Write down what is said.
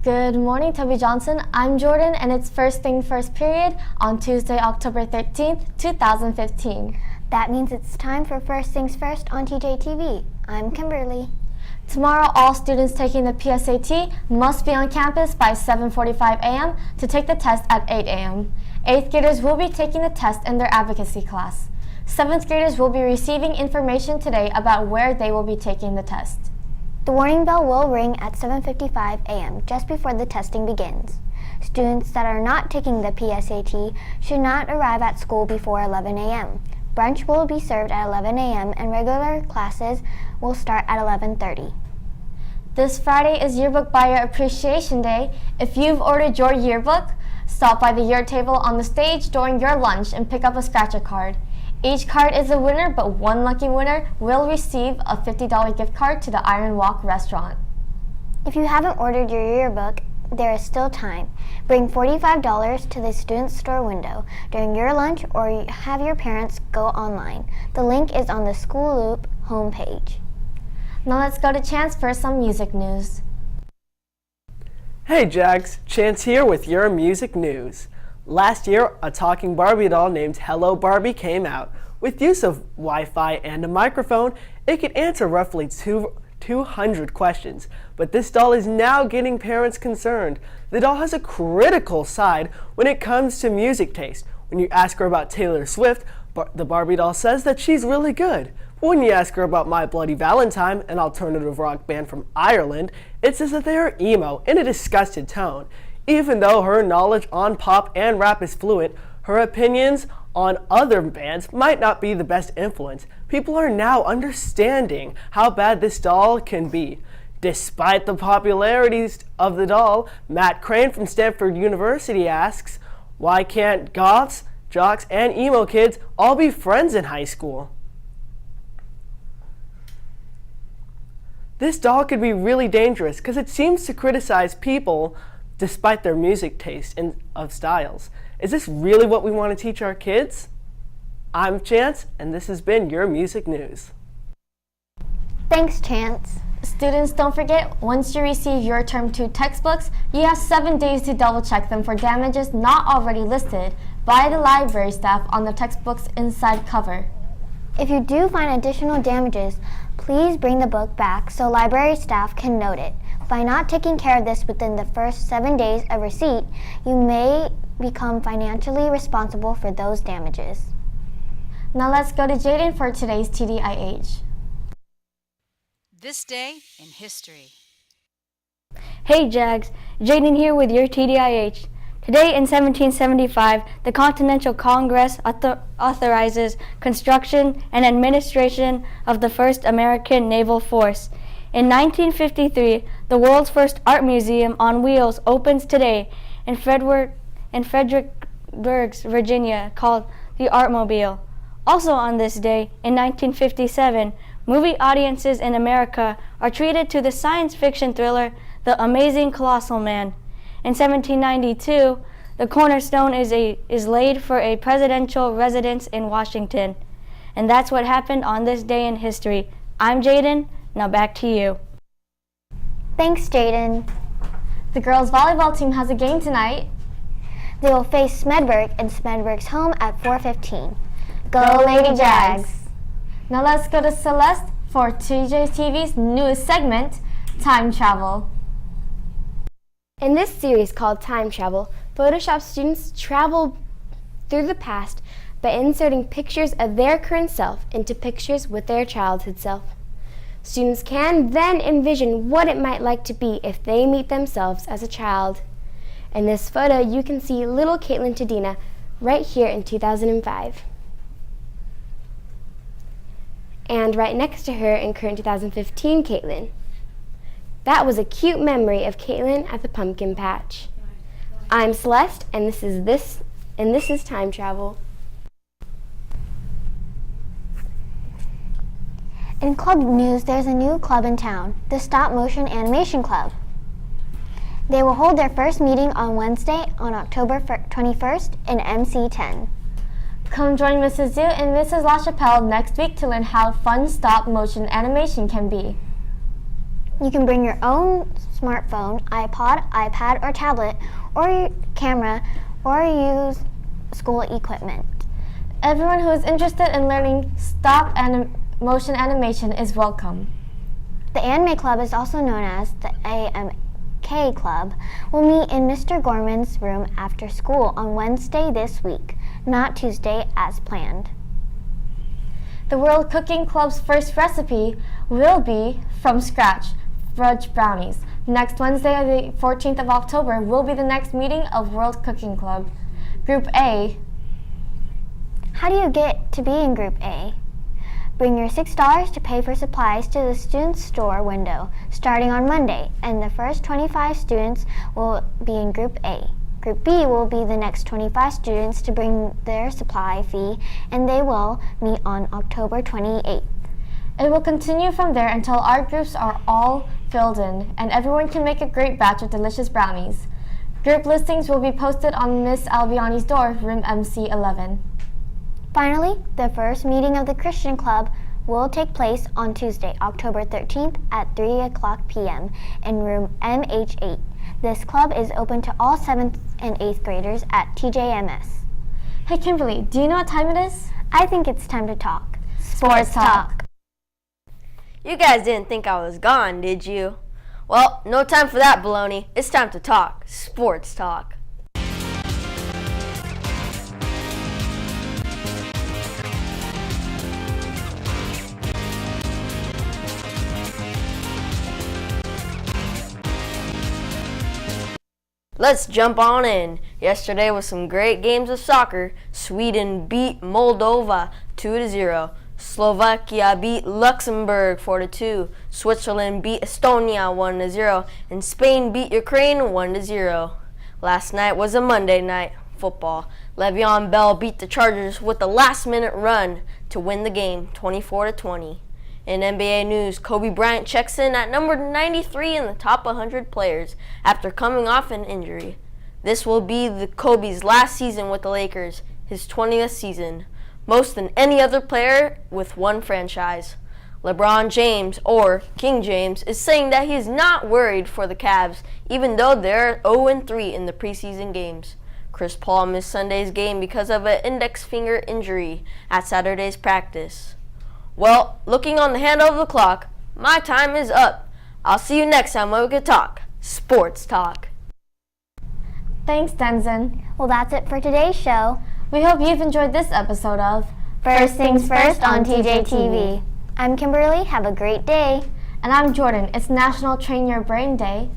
Good morning, Toby Johnson. I'm Jordan, and it's First Thing First period on Tuesday, October 13th, 2015. That means it's time for First Things First on TJTV. I'm Kimberly. Tomorrow, all students taking the PSAT must be on campus by 7:45 a.m. to take the test at 8 a.m. 8th graders will be taking the test in their advocacy class. 7th graders will be receiving information today about where they will be taking the test. The warning bell will ring at 7:55 a.m. just before the testing begins. Students that are not taking the PSAT should not arrive at school before 11 a.m. Brunch will be served at 11 a.m. and regular classes will start at 11:30. This Friday is Yearbook Buyer Appreciation Day. If you've ordered your yearbook, stop by the year table on the stage during your lunch and pick up a scratcher card. Each card is a winner, but one lucky winner will receive a $50 gift card to the Iron Walk restaurant. If you haven't ordered your yearbook, there is still time. Bring $45 to the student store window during your lunch or have your parents go online. The link is on the School Loop homepage. Now let's go to Chance for some music news. Hey Jags, Chance here with your music news. Last year, a talking Barbie doll named Hello Barbie came out. With use of Wi-Fi and a microphone, it could answer roughly 200 questions. But this doll is now getting parents concerned. The doll has a critical side when it comes to music taste. When you ask her about Taylor Swift, the Barbie doll says that she's really good. But when you ask her about My Bloody Valentine, an alternative rock band from Ireland, it says that they are emo in a disgusted tone. Even though her knowledge on pop and rap is fluent, her opinions on other bands might not be the best influence. People are now understanding how bad this doll can be. Despite the popularities of the doll, Matt Crane from Stanford University asks, why can't goths, jocks, and emo kids all be friends in high school? This doll could be really dangerous because it seems to criticize people despite their music taste and of styles. Is this really what we want to teach our kids? I'm Chance, and this has been your music news. Thanks, Chance. Students, don't forget, once you receive your Term 2 textbooks, you have 7 days to double check them for damages not already listed by the library staff on the textbook's inside cover. If you do find additional damages, please bring the book back so library staff can note it. By not taking care of this within the first 7 days of receipt, you may become financially responsible for those damages. Now let's go to Jaden for today's TDIH. This day in history. Hey Jags, Jaden here with your TDIH. Today in 1775, the Continental Congress authorizes construction and administration of the first American naval force. In 1953, the world's first art museum on wheels opens today in Fredericksburg, Virginia, called the Artmobile. Also on this day, in 1957, movie audiences in America are treated to the science fiction thriller The Amazing Colossal Man. In 1792, the cornerstone is laid for a presidential residence in Washington. And that's what happened on this day in history. I'm Jaden. Now back to you. Thanks, Jaden. The girls' volleyball team has a game tonight. They will face Smedberg in Smedberg's home at 4:15. Go Lady Jags! Now let's go to Celeste for TJTV's newest segment, Time Travel. In this series called Time Travel, Photoshop students travel through the past by inserting pictures of their current self into pictures with their childhood self. Students can then envision what it might like to be if they meet themselves as a child. In this photo, you can see little Caitlin Tadina right here in 2005. And right next to her in current 2015 Caitlin. That was a cute memory of Caitlin at the pumpkin patch. I'm Celeste, and this is Time Travel. In club news, there's a new club in town, the Stop Motion Animation Club. They will hold their first meeting on Wednesday on October 21st in MC10. Come join Mrs. Zhu and Mrs. LaChapelle next week to learn how fun stop motion animation can be. You can bring your own smartphone, iPod, iPad, or tablet, or your camera, or use school equipment. Everyone who is interested in learning stop and motion animation is welcome. The Anime Club is also known as the AMK Club. Will meet in Mr. Gorman's room after school on Wednesday this week, not Tuesday as planned. The World Cooking Club's first recipe will be from scratch fudge brownies. Next Wednesday, the 14th of October, will be the next meeting of World Cooking Club. Group A. How do you get to be in Group A? Bring your $6 to pay for supplies to the student store window starting on Monday, and the first 25 students will be in Group A. Group B will be the next 25 students to bring their supply fee, and they will meet on October 28th. It will continue from there until our groups are all filled in and everyone can make a great batch of delicious brownies. Group listings will be posted on Miss Albiani's door, room MC11. Finally, the first meeting of the Christian Club will take place on Tuesday, October 13th at 3 o'clock p.m. in room MH8. This club is open to all 7th and 8th graders at TJMS. Hey Kimberly, do you know what time it is? I think it's time to talk. Sports Talk. You guys didn't think I was gone, did you? Well, no time for that baloney. It's time to talk. Sports Talk. Let's jump on in. Yesterday was some great games of soccer. Sweden beat Moldova 2-0. Slovakia beat Luxembourg 4-2. Switzerland beat Estonia 1-0. And Spain beat Ukraine 1-0. Last night was a Monday night football. Le'Veon Bell beat the Chargers with a last-minute run to win the game 24-20. In NBA news, Kobe Bryant checks in at number 93 in the top 100 players after coming off an injury. This will be Kobe's last season with the Lakers, his 20th season, most than any other player with one franchise. LeBron James, or King James, is saying that he is not worried for the Cavs, even though they're 0-3 in the preseason games. Chris Paul missed Sunday's game because of an index finger injury at Saturday's practice. Well, looking on the handle of the clock, my time is up. I'll see you next time when we can talk Sports Talk. Thanks, Denzin. Well, that's it for today's show. We hope you've enjoyed this episode of First Things First on TJTV. I'm Kimberly. Have a great day. And I'm Jordan. It's National Train Your Brain Day.